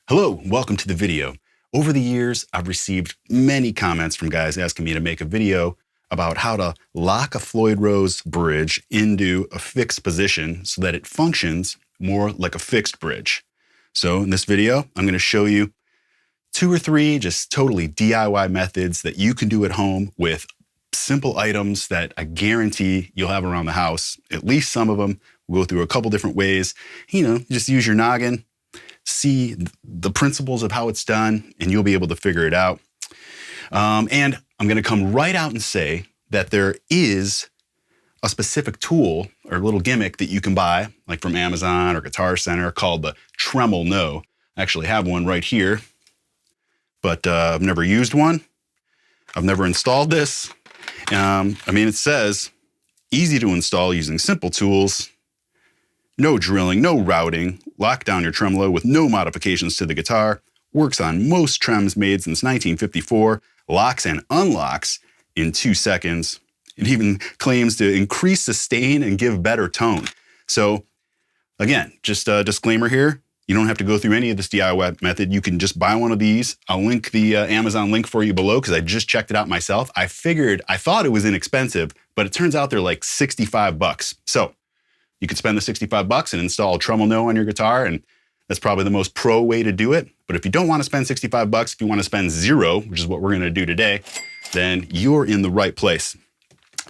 Hello, welcome to the video. Over the years, I've received many comments from guys asking me to make a video about how to lock a Floyd Rose bridge into a fixed position so that it functions more like a fixed bridge. So in this video, I'm going to show you 2 or 3 just totally DIY methods that you can do at home with simple items that I guarantee you'll have around the house. At least some of them. We'll go through a couple different ways. Just use your noggin, see the principles of how it's done, and you'll be able to figure it out. And I'm going to come right out and say that there is a specific tool or little gimmick that you can buy, like from Amazon or Guitar Center, called the tremolo. I actually have one right here, but I've never used one. I've never installed this. It says easy to install using simple tools. No drilling, no routing. Lock down your tremolo with no modifications to the guitar. Works on most trems made since 1954. Locks and unlocks in 2 seconds. It even claims to increase sustain and give better tone. So again, just a disclaimer here. You don't have to go through any of this DIY method. You can just buy one of these. I'll link the Amazon link for you below because I just checked it out myself. I thought it was inexpensive, but it turns out they're like $65. So you could spend the $65 and install a tremolo on your guitar, and that's probably the most pro way to do it. But if you don't want to spend $65, if you want to spend zero, which is what we're going to do today, then you're in the right place.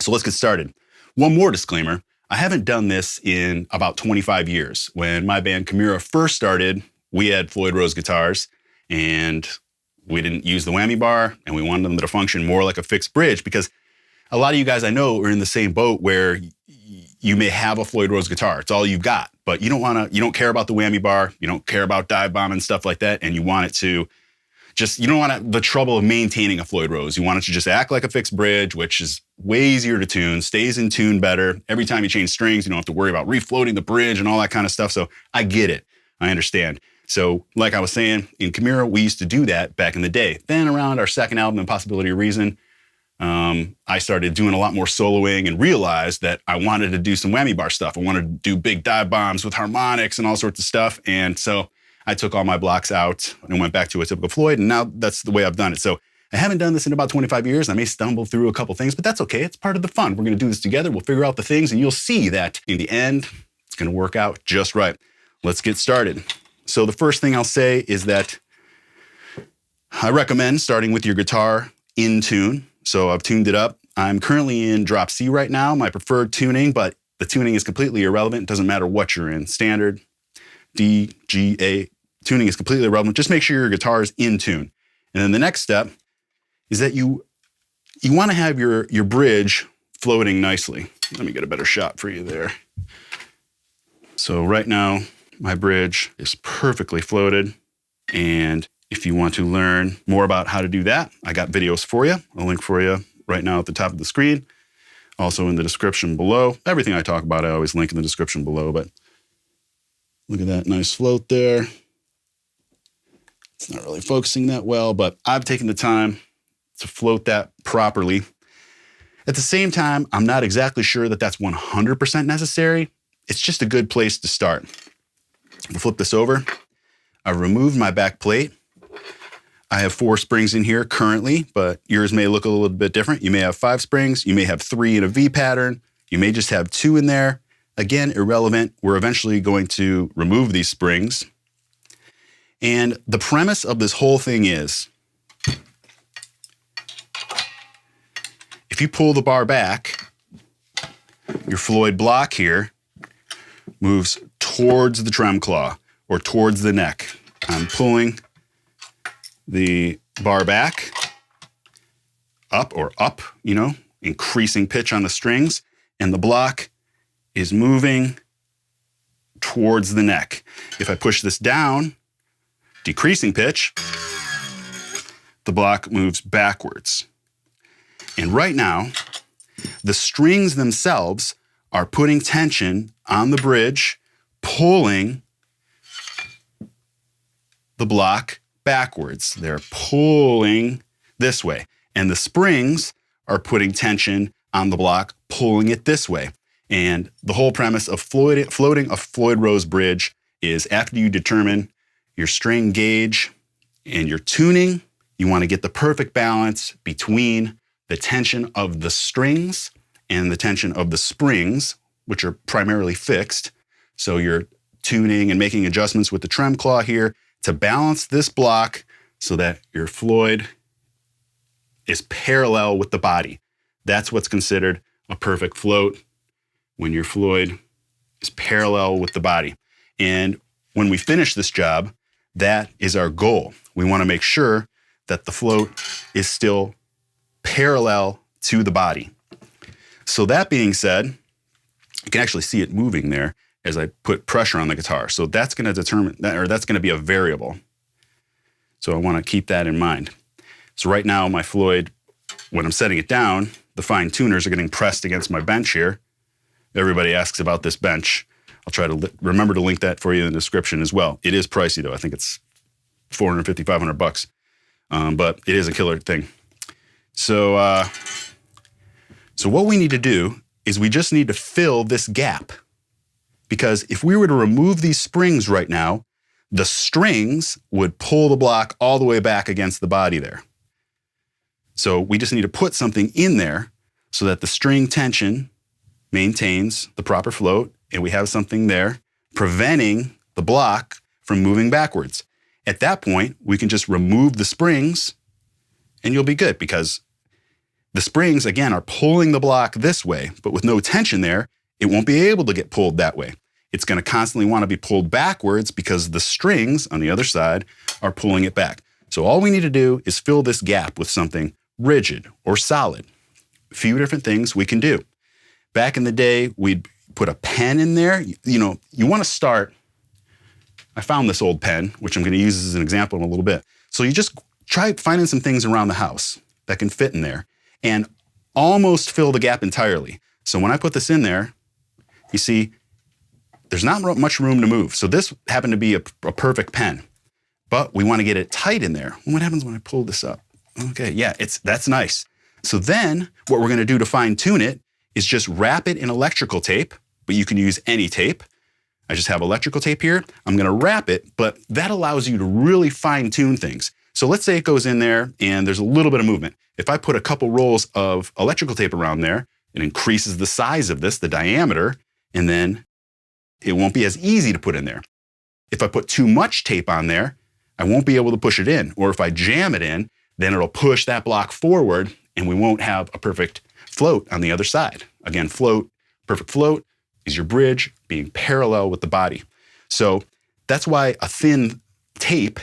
So let's get started. One more disclaimer. I haven't done this in about 25 years. When my band Chimera first started, we had Floyd Rose guitars, and we didn't use the whammy bar, and we wanted them to function more like a fixed bridge because a lot of you guys I know are in the same boat where you may have a Floyd Rose guitar. It's all you've got, but you don't care about the whammy bar. You don't care about dive bomb and stuff like that. And you want it to you don't want the trouble of maintaining a Floyd Rose. You want it to just act like a fixed bridge, which is way easier to tune, stays in tune better. Every time you change strings, you don't have to worry about refloating the bridge and all that kind of stuff. So I get it. I understand. So like I was saying, in Chimera, we used to do that back in the day. Then around our second album, Impossibility of Reason, I started doing a lot more soloing and realized that I wanted to do some whammy bar stuff. I wanted to do big dive bombs with harmonics and all sorts of stuff. And so I took all my blocks out and went back to a typical Floyd. And now that's the way I've done it. So I haven't done this in about 25 years. I may stumble through a couple things, but that's okay. It's part of the fun. We're going to do this together. We'll figure out the things and you'll see that in the end, it's going to work out just right. Let's get started. So the first thing I'll say is that I recommend starting with your guitar in tune. So I've tuned it up. I'm currently in drop C right now, my preferred tuning, but the tuning is completely irrelevant. It doesn't matter what you're in. Standard, D, G, A, tuning is completely irrelevant. Just make sure your guitar is in tune. And then the next step is that you want to have your bridge floating nicely. Let me get a better shot for you there. So right now, my bridge is perfectly floated. And if you want to learn more about how to do that, I got videos for you. I'll link for you right now at the top of the screen. Also in the description below. Everything I talk about, I always link in the description below, but look at that nice float there. It's not really focusing that well, but I've taken the time to float that properly. At the same time, I'm not exactly sure that that's 100% necessary. It's just a good place to start. We'll flip this over. I've removed my back plate. I have 4 springs in here currently, but yours may look a little bit different. You may have 5 springs. You may have 3 in a V pattern. You may just have 2 in there. Again, irrelevant. We're eventually going to remove these springs. And the premise of this whole thing is, if you pull the bar back, your Floyd block here moves towards the trem claw or towards the neck. I'm pulling the bar back, up, increasing pitch on the strings, and the block is moving towards the neck. If I push this down, decreasing pitch, the block moves backwards. And right now, the strings themselves are putting tension on the bridge, pulling the block backwards. They're pulling this way. And the springs are putting tension on the block, pulling it this way. And the whole premise of floating a Floyd Rose bridge is after you determine your string gauge and your tuning. You want to get the perfect balance between the tension of the strings and the tension of the springs, which are primarily fixed. So you're tuning and making adjustments with the trem claw here to balance this block so that your Floyd is parallel with the body. That's what's considered a perfect float, when your Floyd is parallel with the body. And when we finish this job, that is our goal. We want to make sure that the float is still parallel to the body. So that being said, you can actually see it moving there as I put pressure on the guitar. So that's going to determine that, or that's going to be a variable. So I want to keep that in mind. So right now my Floyd, when I'm setting it down, the fine tuners are getting pressed against my bench here. Everybody asks about this bench. I'll try to remember to link that for you in the description as well. It is pricey though. I think it's $450, $500, but it is a killer thing. So, so what we need to do is we just need to fill this gap, because if we were to remove these springs right now, the strings would pull the block all the way back against the body there. So we just need to put something in there so that the string tension maintains the proper float, and we have something there preventing the block from moving backwards. At that point, we can just remove the springs and you'll be good, because the springs, again, are pulling the block this way, but with no tension there, it won't be able to get pulled that way. It's going to constantly want to be pulled backwards because the strings on the other side are pulling it back. So all we need to do is fill this gap with something rigid or solid. A few different things we can do. Back in the day, we'd put a pen in there. You know, you want to start, I found this old pen, which I'm going to use as an example in a little bit. So you just try finding some things around the house that can fit in there and almost fill the gap entirely. So when I put this in there, you see, there's not much room to move. So this happened to be a perfect pen, but we want to get it tight in there. What happens when I pull this up? Okay, yeah, that's nice. So then what we're going to do to fine tune it is just wrap it in electrical tape, but you can use any tape. I just have electrical tape here. I'm going to wrap it, but that allows you to really fine tune things. So let's say it goes in there and there's a little bit of movement. If I put a couple rolls of electrical tape around there, it increases the size of this, the diameter, and then it won't be as easy to put in there. If I put too much tape on there, I won't be able to push it in. Or if I jam it in, then it'll push that block forward and we won't have a perfect float on the other side. Again, perfect float is your bridge being parallel with the body. So that's why a thin tape,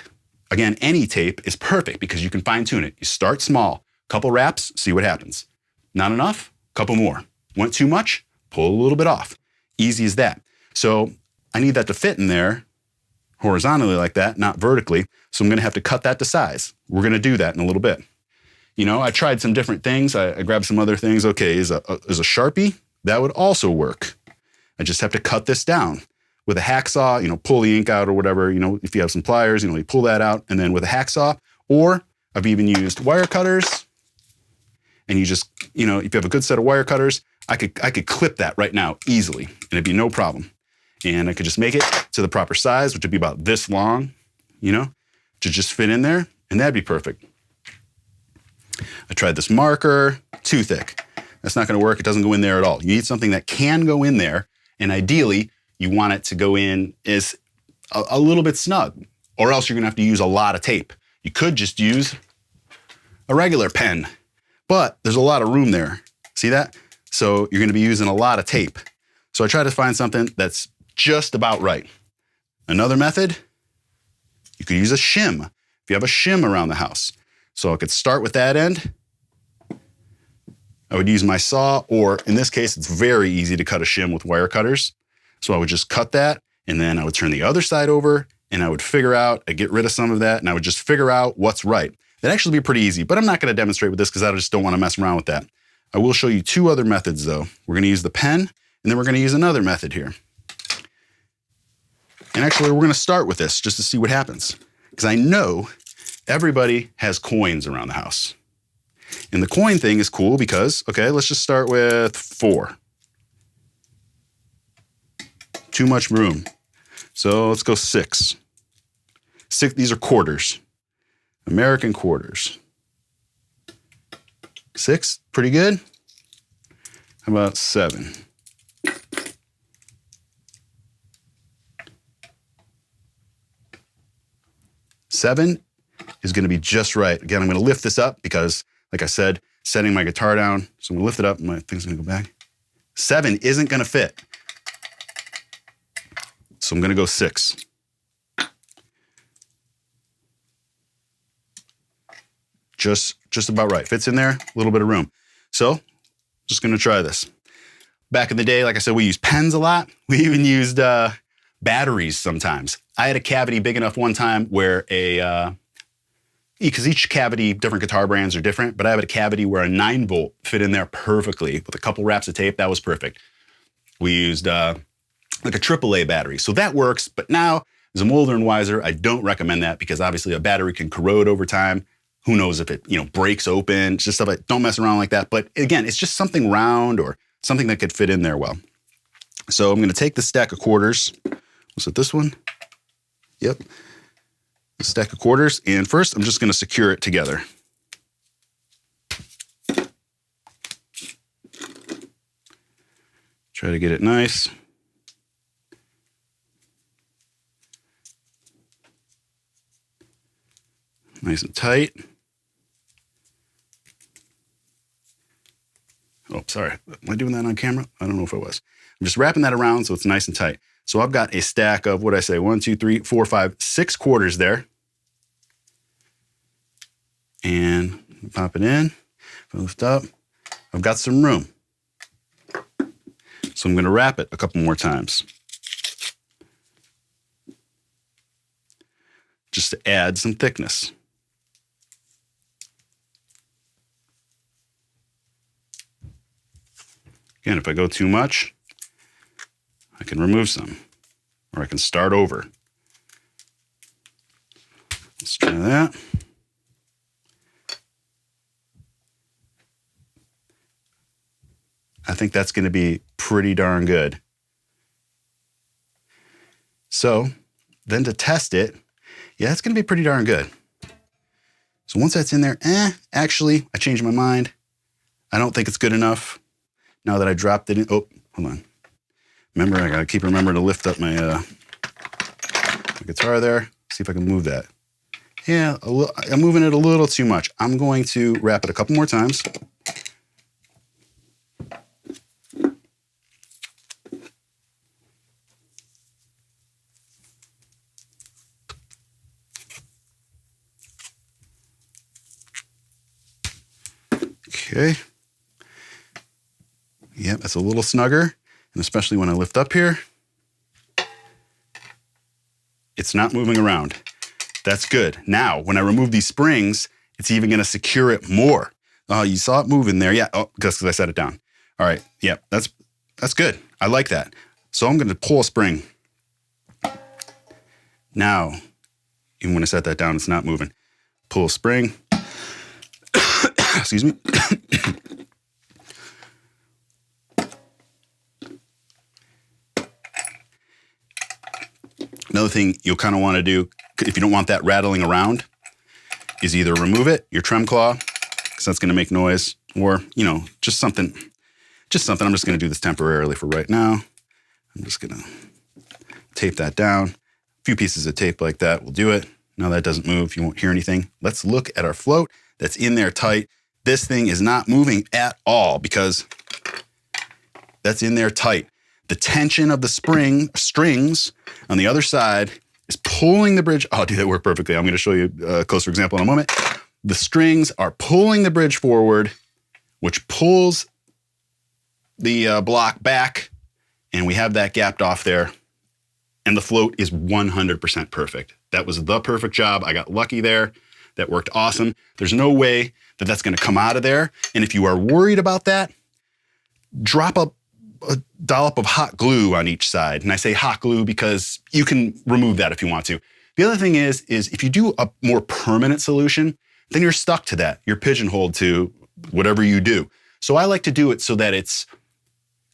again, any tape, is perfect, because you can fine tune it. You start small, couple wraps, see what happens. Not enough, couple more. Want too much? Pull a little bit off. Easy as that. So I need that to fit in there horizontally like that, not vertically. So I'm going to have to cut that to size. We're going to do that in a little bit. You know, I tried some different things. I grabbed some other things. Okay, is a Sharpie? That would also work. I just have to cut this down. With a hacksaw, you know, pull the ink out or whatever. You know, if you have some pliers, you know, you pull that out, and then with a hacksaw, or I've even used wire cutters. And you just, you know, if you have a good set of wire cutters, I could clip that right now easily, and it'd be no problem. And I could just make it to the proper size, which would be about this long, you know, to just fit in there, and that'd be perfect. I tried this marker, too thick. That's not going to work. It doesn't go in there at all. You need something that can go in there, and ideally, you want it to go in as a little bit snug, or else you're going to have to use a lot of tape. You could just use a regular pen, but there's a lot of room there. See that? So you're going to be using a lot of tape. So I try to find something that's just about right. Another method, you could use a shim. If you have a shim around the house. So I could start with that end. I would use my saw, or in this case, it's very easy to cut a shim with wire cutters. So I would just cut that, and then I would turn the other side over, and I would figure out, I'd get rid of some of that, and I would just figure out what's right. That'd actually be pretty easy, but I'm not going to demonstrate with this because I just don't want to mess around with that. I will show you two other methods though. We're going to use the pen, and then we're going to use another method here. And actually, we're going to start with this just to see what happens, because I know everybody has coins around the house. And the coin thing is cool because, okay, let's just start with 4. Too much room. So let's go 6. These are quarters, American quarters. 6, pretty good. How about 7? Seven is going to be just right. Again, I'm going to lift this up because, like I said, setting my guitar down. So I'm going to lift it up and my thing's going to go back. 7 isn't going to fit. So I'm going to go 6. Just about right. Fits in there, a little bit of room. So just going to try this. Back in the day, like I said, we used pens a lot. We even used batteries sometimes. I had a cavity big enough one time where because each cavity, different guitar brands are different, but I have a cavity where a 9-volt fit in there perfectly with a couple wraps of tape. That was perfect. We used like a AAA battery. So that works, but now as I'm older and wiser, I don't recommend that because obviously a battery can corrode over time. Who knows if it, breaks open, it's just stuff like, don't mess around like that. But again, it's just something round or something that could fit in there well. So I'm going to take the stack of quarters. Was it this one? Yep. The stack of quarters. And first, I'm just going to secure it together. Try to get it nice. Nice and tight. Oh, sorry. Am I doing that on camera? I don't know if I was. I'm just wrapping that around so it's nice and tight. So I've got a stack of, what did I say, 1, 2, 3, 4, 5, 6 quarters there. And pop it in, lift up. I've got some room. So I'm going to wrap it a couple more times. Just to add some thickness. Again, if I go too much, I can remove some, or I can start over. Let's try that. I think that's going to be pretty darn good. So then to test it, yeah, it's going to be pretty darn good. So once that's in there, actually, I changed my mind. I don't think it's good enough. Now that I dropped it in, oh, hold on. Remember, I gotta keep remembering to lift up my, my guitar there. See if I can move that. Yeah, I'm moving it a little too much. I'm going to wrap it a couple more times. Okay. Yep, that's a little snugger, and especially when I lift up here, it's not moving around. That's good. Now, when I remove these springs, it's even going to secure it more. Oh, you saw it moving there. Yeah, oh, just because I set it down. All right, yep, that's good. I like that. So I'm going to pull a spring. Now, even when I set that down, it's not moving. Pull a spring. Excuse me. Another thing you'll kind of want to do, if you don't want that rattling around, is either remove it, your trem claw, because that's going to make noise, or, just something. I'm just going to do this temporarily for right now. I'm just going to tape that down. A few pieces of tape like that will do it. Now that doesn't move, you won't hear anything. Let's look at our float that's in there tight. This thing is not moving at all because that's in there tight. The tension of the strings on the other side is pulling the bridge. Oh, dude, that worked perfectly. I'm going to show you a closer example in a moment. The strings are pulling the bridge forward, which pulls the block back, and we have that gapped off there. And the float is 100% perfect. That was the perfect job. I got lucky there. That worked awesome. There's no way that that's going to come out of there. And if you are worried about that, drop a dollop of hot glue on each side. And I say hot glue because you can remove that if you want to. The other thing is if you do a more permanent solution, then you're stuck to that. You're pigeonholed to whatever you do. So I like to do it so that it's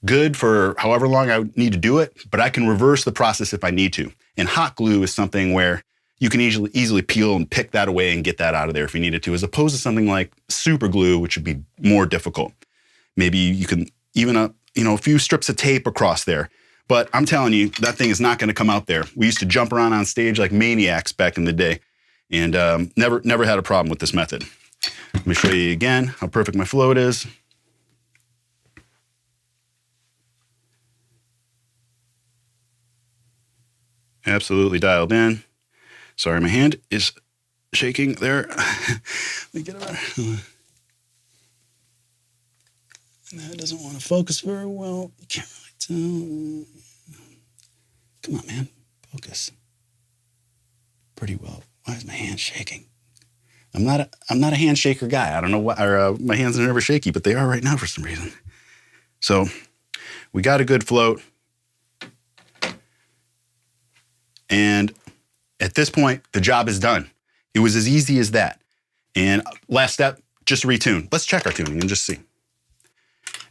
good for however long I need to do it, but I can reverse the process if I need to. And hot glue is something where you can easily peel and pick that away and get that out of there if you needed to, as opposed to something like super glue, which would be more difficult. Maybe you can even a few strips of tape across there. But I'm telling you, that thing is not going to come out there. We used to jump around on stage like maniacs back in the day, and never had a problem with this method. Let me show you again how perfect my float is. Absolutely dialed in. Sorry, my hand is shaking there. Let me get it better. That doesn't want to focus very well. You can't really tell. Come on, man. Focus. Pretty well. Why is my hand shaking? I'm not a handshaker guy. I don't know why. My hands are never shaky, but they are right now for some reason. So we got a good float. And at this point, the job is done. It was as easy as that. And last step, just retune. Let's check our tuning and just see.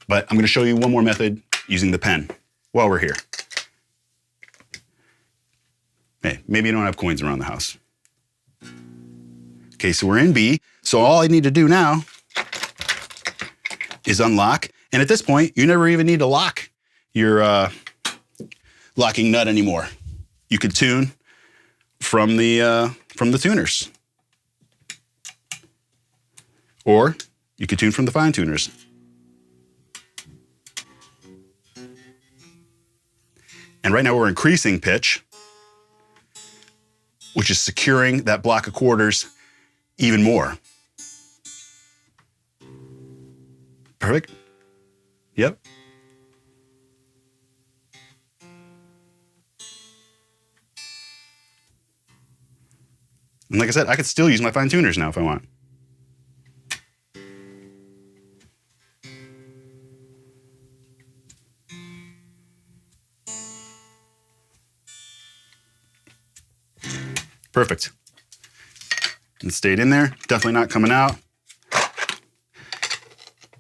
But I'm going to show you one more method using the pen while we're here. Hey, maybe you don't have coins around the house. Okay, so we're in B. So all I need to do now is unlock. And at this point, you never even need to lock your locking nut anymore. You could tune from the tuners. Or you could tune from the fine tuners. And right now we're increasing pitch, which is securing that block of quarters even more. Perfect. Yep. And like I said, I could still use my fine tuners now if I want. Perfect. And stayed in there. Definitely not coming out.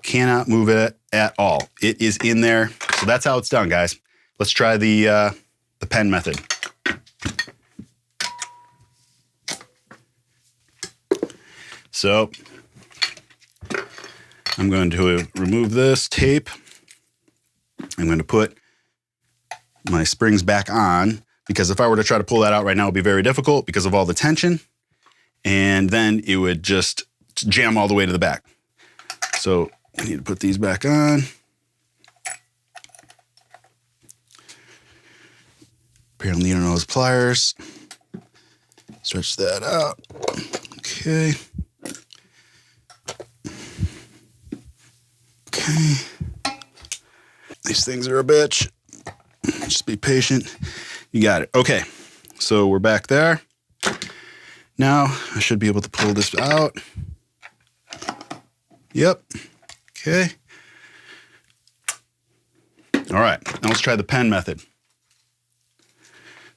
Cannot move it at all. It is in there. So that's how it's done, guys. Let's try the pen method. So I'm going to remove this tape. I'm going to put my springs back on, because if I were to try to pull that out right now, it would be very difficult because of all the tension. And then it would just jam all the way to the back. So I need to put these back on. Apparently you don't know those pliers. Stretch that out. Okay. Okay. These things are a bitch. Just be patient. You got it. Okay. So we're back there. Now I should be able to pull this out. Yep. Okay. All right. Now let's try the pen method.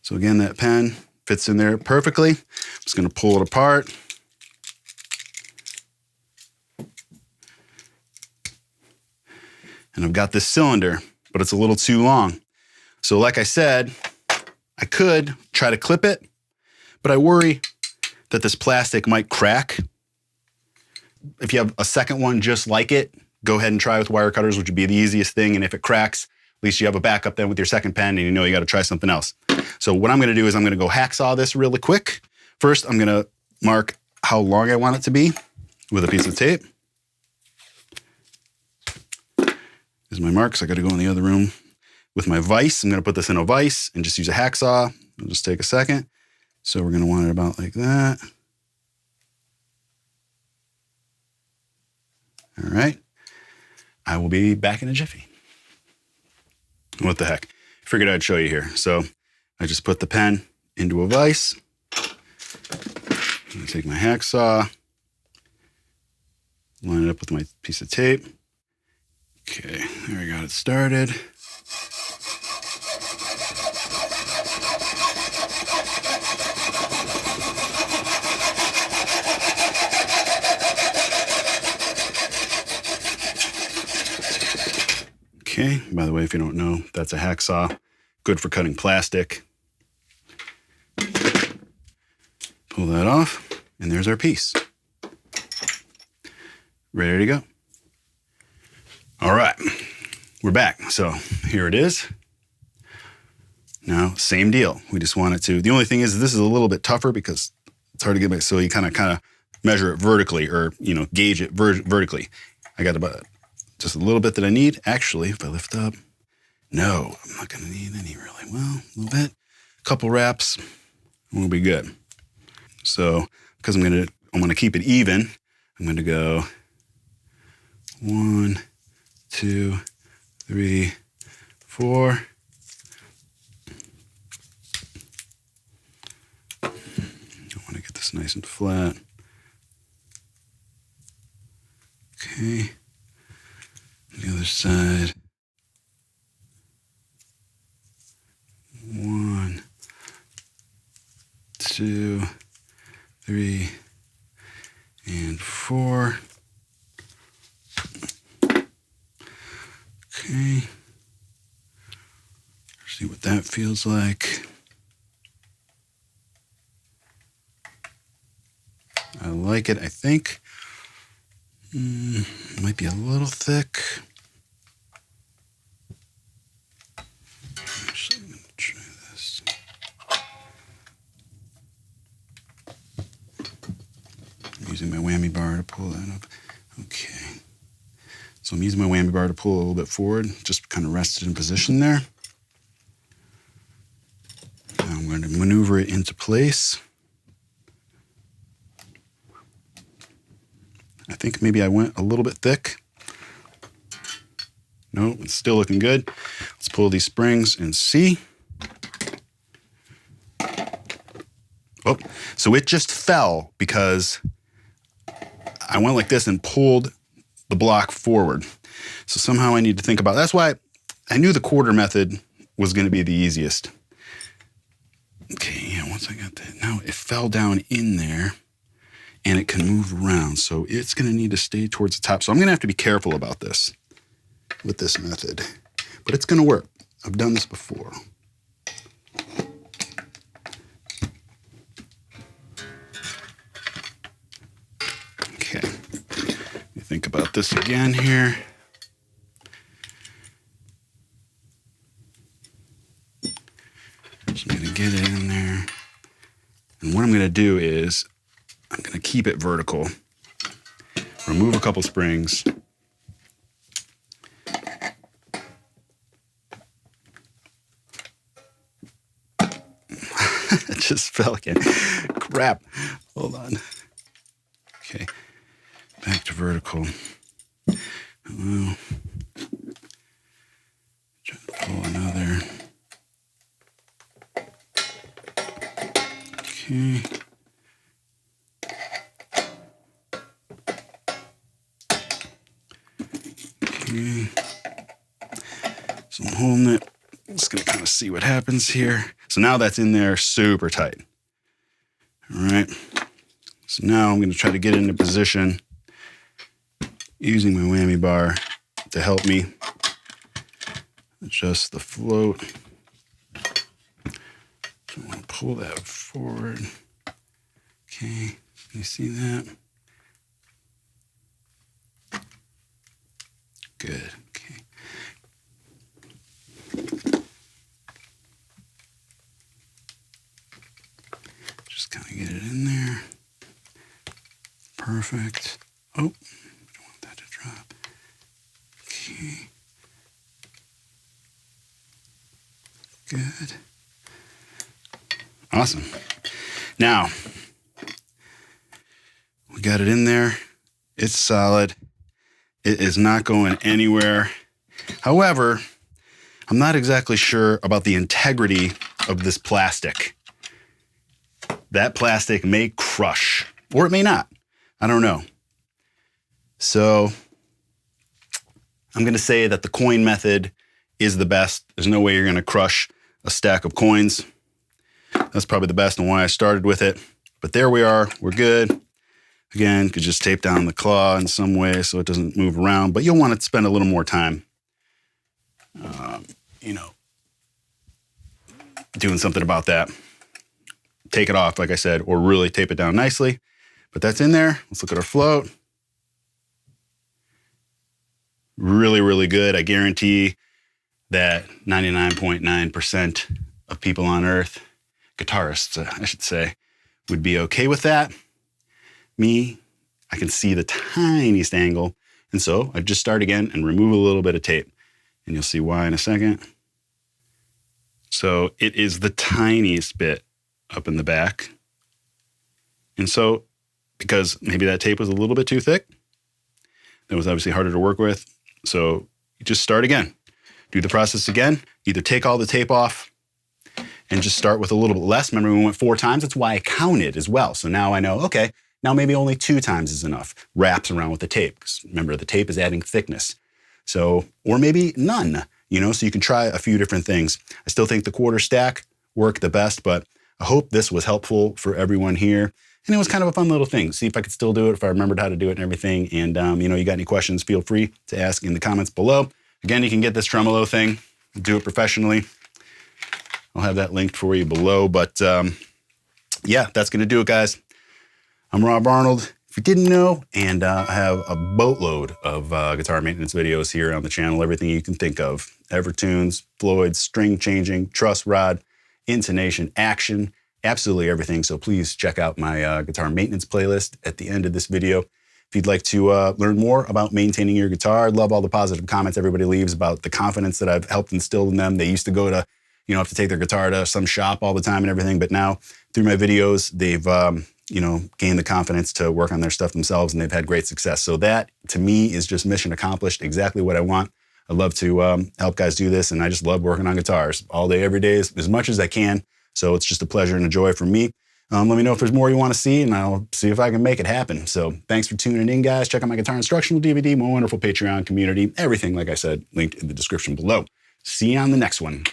So again, that pen fits in there perfectly. I'm just going to pull it apart. And I've got this cylinder, but it's a little too long. So like I said, I could try to clip it, but I worry that this plastic might crack. If you have a second one just like it, go ahead and try with wire cutters, which would be the easiest thing. And if it cracks, at least you have a backup then with your second pen, and you know you got to try something else. So what I'm going to do is I'm going to go hacksaw this really quick. First, I'm going to mark how long I want it to be with a piece of tape. Here's my marks. I got to go in the other room with my vise. I'm going to put this in a vise and just use a hacksaw. It'll just take a second. So we're going to want it about like that. All right. I will be back in a jiffy. What the heck? Figured I'd show you here. So I just put the pen into a vise. I'm going to take my hacksaw, line it up with my piece of tape. Okay, there we got it started. Okay, by the way, if you don't know, that's a hacksaw. Good for cutting plastic. Pull that off, and there's our piece. Ready to go. All right, we're back. So here it is. Now, same deal. We just want it to, the only thing is this is a little bit tougher because it's hard to get, so you kind of measure it vertically, or, you know, gauge it vertically. I got about just a little bit that I need. Actually, if I lift up, no, I'm not gonna need any really. Well, a little bit, a couple wraps, and we'll be good. So, because I'm gonna keep it even, I'm gonna go 1, 2, 3, 4. I want to get this nice and flat. Okay. The other side. 1, 2, 3, and 4. Okay. See what that feels like. I like it, I think. Might be a little thick. Actually, I'm going to try this. I'm using my whammy bar to pull that up. Okay. So I'm using my whammy bar to pull a little bit forward, just kind of rested in position there. Now I'm going to maneuver it into place. I think maybe I went a little bit thick. No, it's still looking good. Let's pull these springs and see. Oh, so it just fell because I went like this and pulled the block forward. So somehow I need to think about, that's why I knew the quarter method was going to be the easiest. Okay, yeah, once I got that, now it fell down in there and it can move around. So it's going to need to stay towards the top. So I'm going to have to be careful about this with this method, but it's going to work. I've done this before. Okay, let me think about this again here. So I'm going to get it in there. And what I'm going to do is I'm going to keep it vertical, remove a couple springs. It just fell again. Crap. Hold on. Okay. Back to vertical. Hello. Try to pull another. Okay. Okay. So I'm holding it. I'm just going to kind of see what happens here. So now that's in there super tight. All right. So now I'm going to try to get into position using my whammy bar to help me adjust the float. So I want to pull that forward. Okay. Can you see that? Good. Okay. Just kind of get it in there. Perfect. Oh, I don't want that to drop. Okay. Good. Awesome. Now, we got it in there. It's solid. It is not going anywhere. However, I'm not exactly sure about the integrity of this plastic. That plastic may crush, or it may not. I don't know. So I'm going to say that the coin method is the best. There's no way you're going to crush a stack of coins. That's probably the best and why I started with it. But there we are. We're good. Again, could just tape down the claw in some way so it doesn't move around, but you'll want to spend a little more time, doing something about that. take it off, like I said, or really tape it down nicely. But that's in there. Let's look at our float. Really, really good. I guarantee that 99.9% of people on earth, guitarists, I should say, would be okay with that. Me, I can see the tiniest angle. And so I just start again and remove a little bit of tape. And you'll see why in a second. So it is the tiniest bit up in the back. And so, because maybe that tape was a little bit too thick, that was obviously harder to work with. So you just start again. Do the process again. Either take all the tape off and just start with a little bit less. Remember, we went 4 times. That's why I counted as well. So now I know, okay, now maybe only 2 times is enough. Wraps around with the tape. Because remember, the tape is adding thickness. So, or maybe none, so you can try a few different things. I still think the quarter stack worked the best, but I hope this was helpful for everyone here. And it was kind of a fun little thing. See if I could still do it, if I remembered how to do it and everything. And, you got any questions, feel free to ask in the comments below. Again, you can get this tremolo thing, do it professionally. I'll have that linked for you below. But yeah, that's going to do it, guys. I'm Rob Arnold. If you didn't know, and I have a boatload of guitar maintenance videos here on the channel, everything you can think of. Evertunes, Floyd, string changing, truss rod, intonation, action, absolutely everything. So please check out my guitar maintenance playlist at the end of this video. If you'd like to learn more about maintaining your guitar, I'd love all the positive comments everybody leaves about the confidence that I've helped instill in them. They used to go to, have to take their guitar to some shop all the time and everything, but now through my videos, they've gained the confidence to work on their stuff themselves, and they've had great success. So that, to me, is just mission accomplished, exactly what I want. I love to help guys do this, and I just love working on guitars all day, every day, as much as I can. So it's just a pleasure and a joy for me. Let me know if there's more you want to see, and I'll see if I can make it happen. So thanks for tuning in, guys. Check out my guitar instructional DVD, my wonderful Patreon community, everything, like I said, linked in the description below. See you on the next one.